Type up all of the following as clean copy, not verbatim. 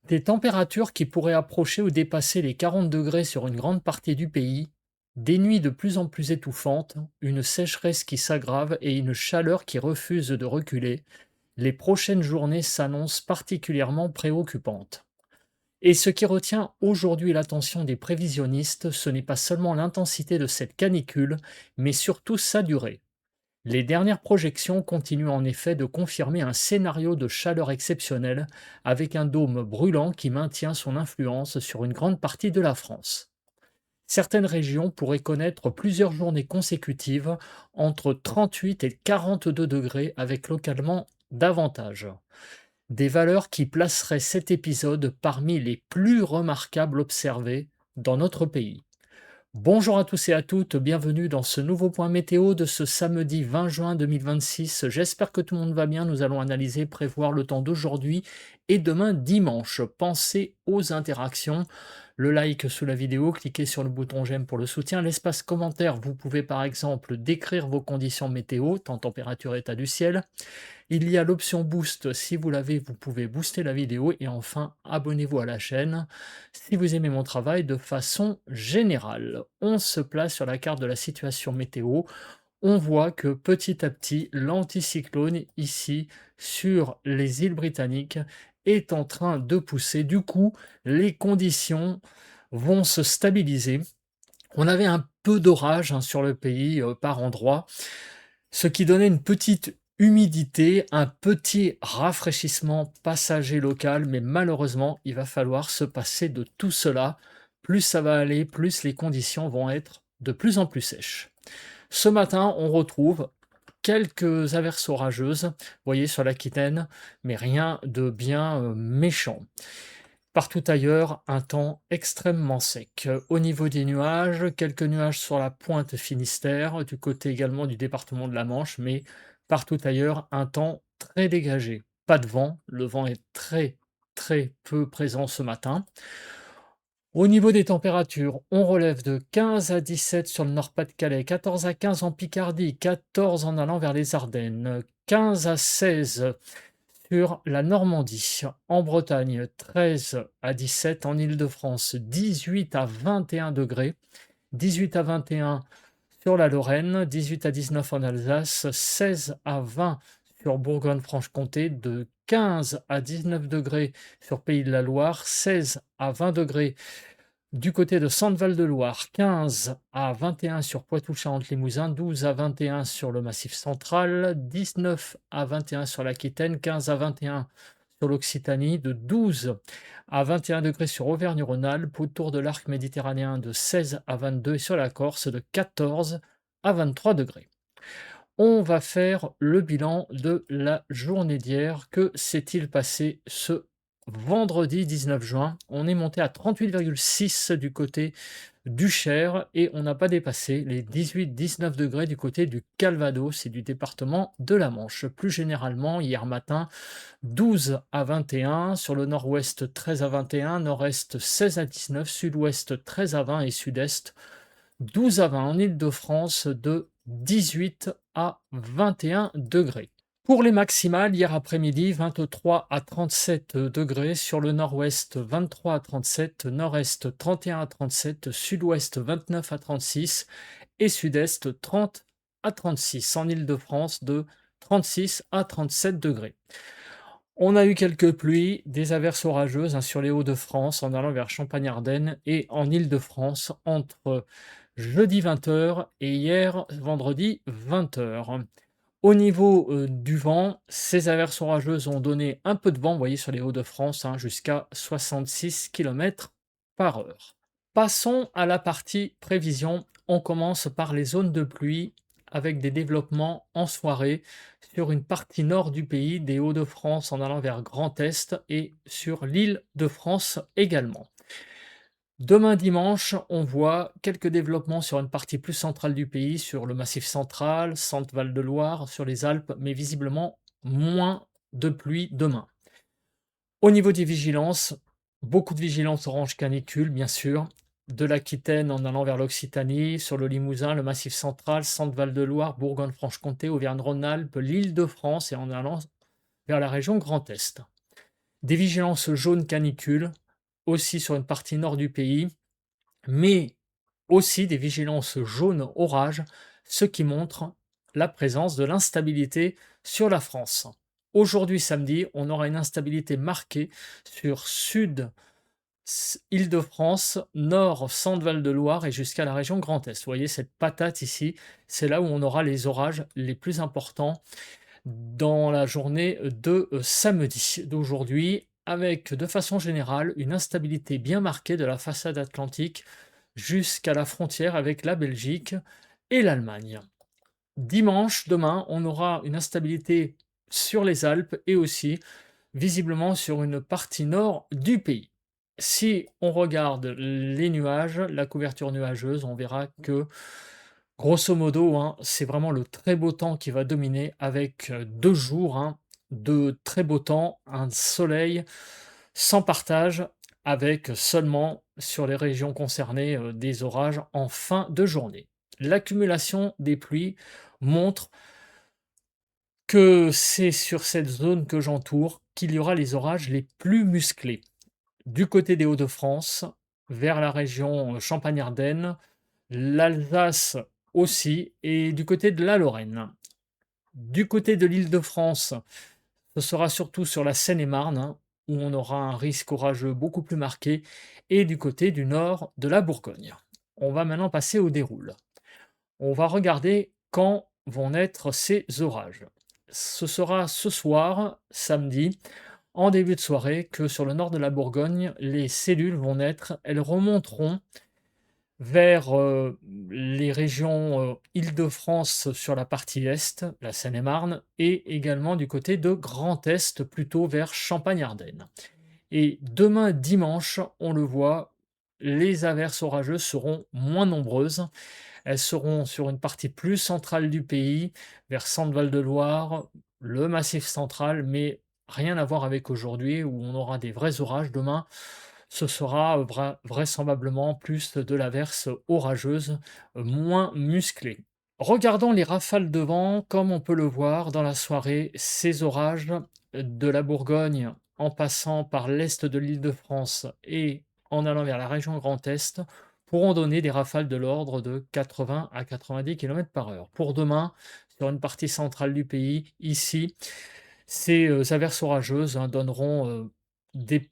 Des températures qui pourraient approcher ou dépasser les 40 degrés sur une grande partie du pays, des nuits de plus en plus étouffantes, une sécheresse qui s'aggrave et une chaleur qui refuse de reculer, les prochaines journées s'annoncent particulièrement préoccupantes. Et ce qui retient aujourd'hui l'attention des prévisionnistes, ce n'est pas seulement l'intensité de cette canicule, mais surtout sa durée. Les dernières projections continuent en effet de confirmer un scénario de chaleur exceptionnelle avec un dôme brûlant qui maintient son influence sur une grande partie de la France. Certaines régions pourraient connaître plusieurs journées consécutives entre 38 et 42 degrés avec localement davantage. Des valeurs qui placeraient cet épisode parmi les plus remarquables observés dans notre pays. Bonjour à tous et à toutes, bienvenue dans ce nouveau point météo de ce samedi 20 juin 2026. J'espère que tout le monde va bien. Nous allons analyser, prévoir le temps d'aujourd'hui et demain dimanche. Pensez aux interactions, le like sous la vidéo, cliquez sur le bouton j'aime pour le soutien, l'espace commentaire, vous pouvez par exemple décrire vos conditions météo, temps, température, état du ciel. Il y a l'option boost, si vous l'avez, vous pouvez booster la vidéo et enfin abonnez-vous à la chaîne si vous aimez mon travail de façon générale. On se place sur la carte de la situation météo. On voit que petit à petit, l'anticyclone ici sur les îles britanniques est en train de pousser. Du coup, les conditions vont se stabiliser. On avait un peu d'orage sur le pays par endroits, ce qui donnait une petite humidité, un petit rafraîchissement passager local, mais malheureusement, il va falloir se passer de tout cela. Plus ça va aller, plus les conditions vont être de plus en plus sèches. Ce matin, on retrouve quelques averses orageuses, vous voyez, sur l'Aquitaine, mais rien de bien méchant. Partout ailleurs, un temps extrêmement sec. Au niveau des nuages, quelques nuages sur la pointe Finistère, du côté également du département de la Manche, mais partout ailleurs, un temps très dégagé. Pas de vent, le vent est très très peu présent ce matin. Au niveau des températures, on relève de 15 à 17 sur le Nord-Pas-de-Calais, 14 à 15 en Picardie, 14 en allant vers les Ardennes, 15 à 16 sur la Normandie, en Bretagne, 13 à 17 en Île-de-France, 18 à 21 degrés, 18 à 21 sur la Lorraine, 18 à 19 en Alsace, 16 à 20 sur Bourgogne-Franche-Comté, de 15 à 19 degrés sur Pays de la Loire, 16 à 20 degrés du côté de Centre-Val de Loire, 15 à 21 sur Poitou-Charentes-Limousin, 12 à 21 sur le Massif central, 19 à 21 sur l'Aquitaine, 15 à 21 sur l'Occitanie, de 12 à 21 degrés sur Auvergne-Rhône-Alpes, autour de l'arc méditerranéen de 16 à 22 et sur la Corse de 14 à 23 degrés. On va faire le bilan de la journée d'hier. Que s'est-il passé ce vendredi 19 juin? On est monté à 38,6 du côté du Cher et on n'a pas dépassé les 18-19 degrés du côté du Calvados et du département de la Manche. Plus généralement, hier matin, 12 à 21, sur le nord-ouest 13 à 21, nord-est 16 à 19, sud-ouest 13 à 20 et sud-est 12 à 20 en Île-de-France, de 18 à 21 degrés. Pour les maximales, hier après-midi, 23 à 37 degrés, sur le nord-ouest 23 à 37, nord-est 31 à 37, sud-ouest 29 à 36 et sud-est 30 à 36. En Île-de-France, de 36 à 37 degrés. On a eu quelques pluies, des averses orageuses sur les Hauts-de-France en allant vers Champagne-Ardenne et en Île-de-France entre jeudi 20 h et hier vendredi 20 h. Au niveau du vent, ces averses orageuses ont donné un peu de vent, vous voyez sur les Hauts-de-France, jusqu'à 66 km par heure. Passons à la partie prévision. On commence par les zones de pluie avec des développements en soirée sur une partie nord du pays, des Hauts-de-France en allant vers Grand Est et sur l'île de France également. Demain dimanche, on voit quelques développements sur une partie plus centrale du pays, sur le Massif central, Centre-Val de Loire, sur les Alpes, mais visiblement moins de pluie demain. Au niveau des vigilances, beaucoup de vigilance orange canicule, bien sûr, de l'Aquitaine en allant vers l'Occitanie, sur le Limousin, le Massif central, Centre-Val de Loire, Bourgogne-Franche-Comté, Auvergne-Rhône-Alpes, l'Île-de-France et en allant vers la région Grand Est. Des vigilances jaunes canicule, aussi sur une partie nord du pays, mais aussi des vigilances jaunes orage, ce qui montre la présence de l'instabilité sur la France. Aujourd'hui, samedi, on aura une instabilité marquée sur sud Île-de-France, nord, Centre-Val de Loire et jusqu'à la région Grand Est. Vous voyez cette patate ici, c'est là où on aura les orages les plus importants dans la journée de samedi d'aujourd'hui, avec de façon générale une instabilité bien marquée de la façade atlantique jusqu'à la frontière avec la Belgique et l'Allemagne. Dimanche, demain, on aura une instabilité sur les Alpes et aussi visiblement sur une partie nord du pays. Si on regarde les nuages, la couverture nuageuse, on verra que grosso modo, hein, c'est vraiment le très beau temps qui va dominer avec 2 jours de très beau temps, un soleil sans partage, avec seulement sur les régions concernées des orages en fin de journée. L'accumulation des pluies montre que c'est sur cette zone que j'entoure qu'il y aura les orages les plus musclés. Du côté des Hauts-de-France, vers la région Champagne-Ardenne, l'Alsace aussi, et du côté de la Lorraine. Du côté de l'Île-de-France, ce sera surtout sur la Seine-et-Marne, où on aura un risque orageux beaucoup plus marqué, et du côté du nord de la Bourgogne. On va maintenant passer au déroule. On va regarder quand vont naître ces orages. Ce sera ce soir, samedi, en début de soirée, que sur le nord de la Bourgogne, les cellules vont naître. Elles remonteront vers les régions Île-de-France sur la partie est, la Seine-et-Marne, et également du côté de Grand Est, plutôt vers Champagne-Ardenne. Et demain dimanche, on le voit, les averses orageuses seront moins nombreuses. Elles seront sur une partie plus centrale du pays, vers Centre-Val de Loire, le Massif central, mais rien à voir avec aujourd'hui où on aura des vrais orages. Demain, ce sera vraisemblablement plus de l'averse orageuse, moins musclée. Regardons les rafales de vent, comme on peut le voir dans la soirée, ces orages de la Bourgogne en passant par l'est de l'Île-de-France et en allant vers la région Grand Est pourront donner des rafales de l'ordre de 80 à 90 km/h. Pour demain, sur une partie centrale du pays, ici, ces averses orageuses donneront des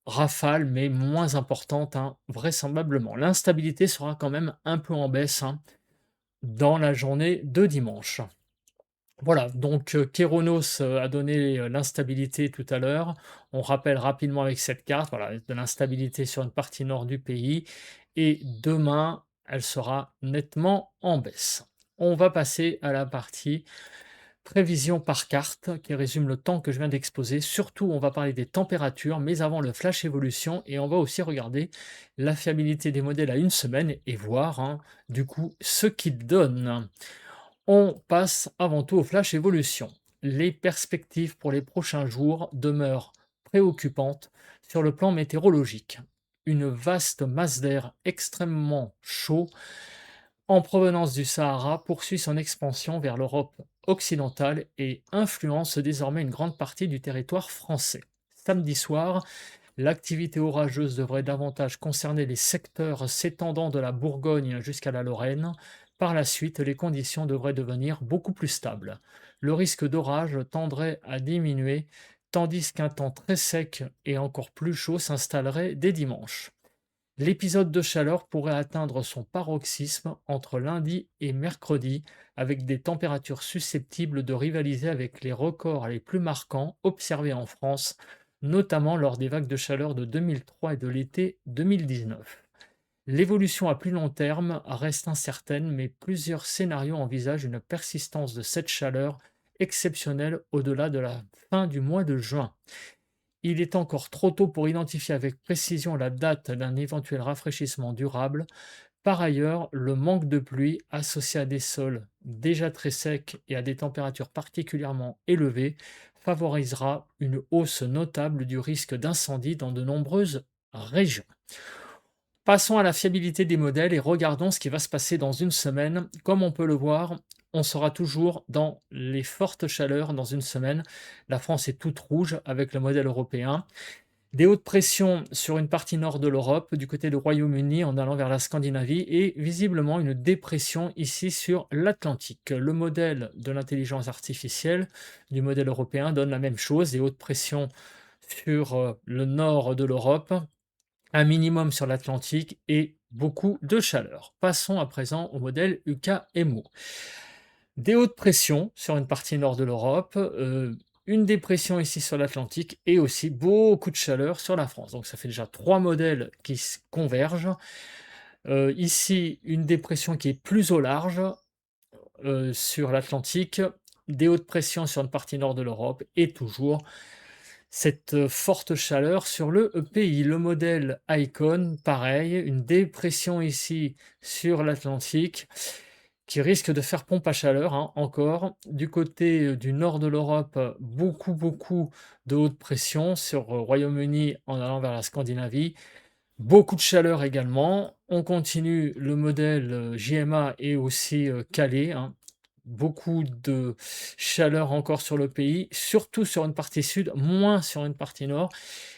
rafales, mais moins importantes, vraisemblablement. L'instabilité sera quand même un peu en baisse dans la journée de dimanche. Voilà, donc Kéronos a donné l'instabilité tout à l'heure. On rappelle rapidement avec cette carte, voilà, de l'instabilité sur une partie nord du pays. Et demain, elle sera nettement en baisse. On va passer à la partie prévision par carte qui résume le temps que je viens d'exposer. Surtout, on va parler des températures, mais avant le flash évolution, et on va aussi regarder la fiabilité des modèles à une semaine et voir du coup ce qu'ils donnent. On passe avant tout au flash évolution. Les perspectives pour les prochains jours demeurent préoccupantes sur le plan météorologique. Une vaste masse d'air extrêmement chaud en provenance du Sahara poursuit son expansion vers l'Europe occidentale et influence désormais une grande partie du territoire français. Samedi soir, l'activité orageuse devrait davantage concerner les secteurs s'étendant de la Bourgogne jusqu'à la Lorraine. Par la suite, les conditions devraient devenir beaucoup plus stables. Le risque d'orage tendrait à diminuer, tandis qu'un temps très sec et encore plus chaud s'installerait dès dimanche. L'épisode de chaleur pourrait atteindre son paroxysme entre lundi et mercredi, avec des températures susceptibles de rivaliser avec les records les plus marquants observés en France, notamment lors des vagues de chaleur de 2003 et de l'été 2019. L'évolution à plus long terme reste incertaine, mais plusieurs scénarios envisagent une persistance de cette chaleur exceptionnelle au-delà de la fin du mois de juin. Il est encore trop tôt pour identifier avec précision la date d'un éventuel rafraîchissement durable. Par ailleurs, le manque de pluie associé à des sols déjà très secs et à des températures particulièrement élevées favorisera une hausse notable du risque d'incendie dans de nombreuses régions. Passons à la fiabilité des modèles et regardons ce qui va se passer dans une semaine. Comme on peut le voir, on sera toujours dans les fortes chaleurs dans une semaine. La France est toute rouge avec le modèle européen. Des hautes pressions sur une partie nord de l'Europe, du côté du Royaume-Uni en allant vers la Scandinavie et visiblement une dépression ici sur l'Atlantique. Le modèle de l'intelligence artificielle du modèle européen donne la même chose, des hautes pressions sur le nord de l'Europe, un minimum sur l'Atlantique et beaucoup de chaleur. Passons à présent au modèle UKMO. Des hautes pressions sur une partie nord de l'Europe, une dépression ici sur l'Atlantique et aussi beaucoup de chaleur sur la France. Donc ça fait déjà 3 modèles qui convergent. Ici, une dépression qui est plus au large sur l'Atlantique, des hautes pressions sur une partie nord de l'Europe et toujours cette forte chaleur sur le pays. Le modèle Icon, pareil, une dépression ici sur l'Atlantique qui risque de faire pompe à chaleur, hein, encore. Du côté du nord de l'Europe, beaucoup de haute pression sur Royaume-Uni en allant vers la Scandinavie. Beaucoup de chaleur également. On continue, le modèle JMA est aussi calé, hein. Beaucoup de chaleur encore sur le pays, surtout sur une partie sud, moins sur une partie nord.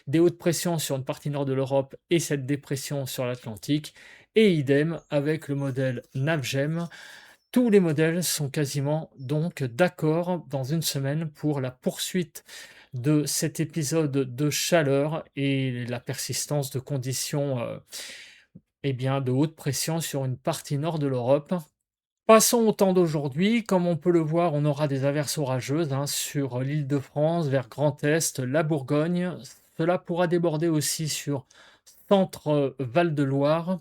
Des hautes pressions sur une partie nord de l'Europe et cette dépression sur l'Atlantique. Et idem avec le modèle NavGem. Tous les modèles sont quasiment donc d'accord dans une semaine pour la poursuite de cet épisode de chaleur et la persistance de conditions eh bien, de haute pression sur une partie nord de l'Europe. Passons au temps d'aujourd'hui. Comme on peut le voir, on aura des averses orageuses, hein, sur l'Île-de-France, vers Grand Est, la Bourgogne. Cela pourra déborder aussi sur centre Val-de-Loire.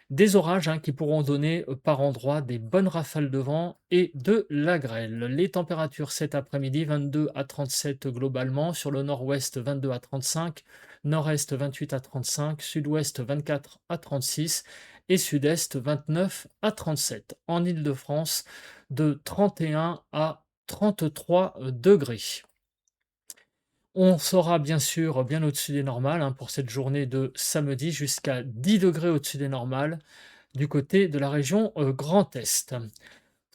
Des orages, hein, qui pourront donner par endroits des bonnes rafales de vent et de la grêle. Les températures cet après-midi, 22 à 37 globalement. Sur le nord-ouest, 22 à 35. Nord-est, 28 à 35. Sud-ouest, 24 à 36 et sud-est 29 à 37. En Île-de-France, de 31 à 33 degrés. On sera bien sûr bien au-dessus des normales, hein, pour cette journée de samedi, jusqu'à 10 degrés au-dessus des normales du côté de la région Grand Est.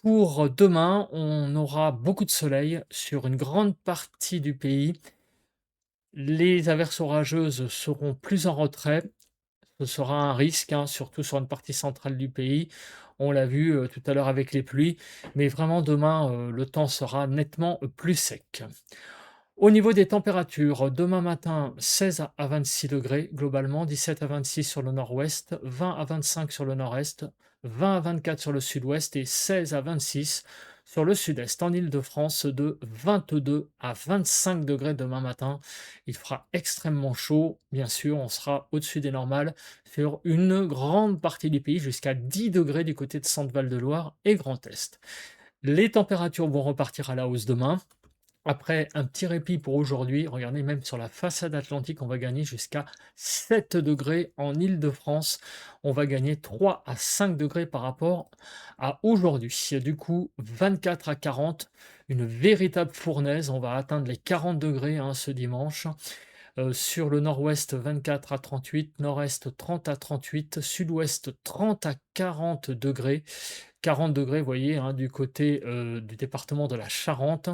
Pour demain, on aura beaucoup de soleil sur une grande partie du pays. Les averses orageuses seront plus en retrait. Ce sera un risque, hein, surtout sur une partie centrale du pays. On l'a vu tout à l'heure avec les pluies, mais vraiment demain, le temps sera nettement plus sec. Au niveau des températures, demain matin, 16 à 26 degrés globalement, 17 à 26 sur le nord-ouest, 20 à 25 sur le nord-est, 20 à 24 sur le sud-ouest et 16 à 26 sur le sud-est. En Île-de-France, de 22 à 25 degrés demain matin. Il fera extrêmement chaud, bien sûr, on sera au-dessus des normales sur une grande partie du pays, jusqu'à 10 degrés du côté de Centre-Val-de-Loire et Grand Est. Les températures vont repartir à la hausse demain. Après un petit répit pour aujourd'hui, regardez, même sur la façade atlantique, on va gagner jusqu'à 7 degrés en Île-de-France. On va gagner 3 à 5 degrés par rapport à aujourd'hui. Du coup, 24 à 40, une véritable fournaise. On va atteindre les 40 degrés, hein, ce dimanche. Sur le nord-ouest, 24 à 38, nord-est 30 à 38, sud-ouest 30 à 40 degrés. 40 degrés, vous voyez, hein, du côté du département de la Charente.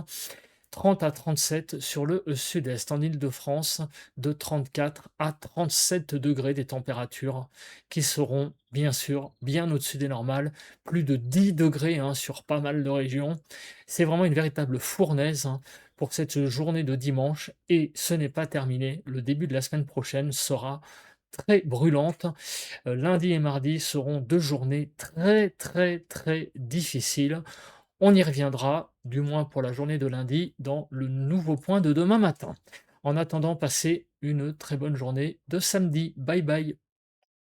30 à 37 sur le sud-est. En Île-de-France, de 34 à 37 degrés, des températures qui seront bien sûr bien au-dessus des normales. Plus de 10 degrés, hein, sur pas mal de régions. C'est vraiment une véritable fournaise, hein, pour cette journée de dimanche. Et ce n'est pas terminé. Le début de la semaine prochaine sera très brûlante. Lundi et mardi seront 2 journées très difficiles. On y reviendra, du moins pour la journée de lundi, dans le nouveau point de demain matin. En attendant, passez une très bonne journée de samedi. Bye bye.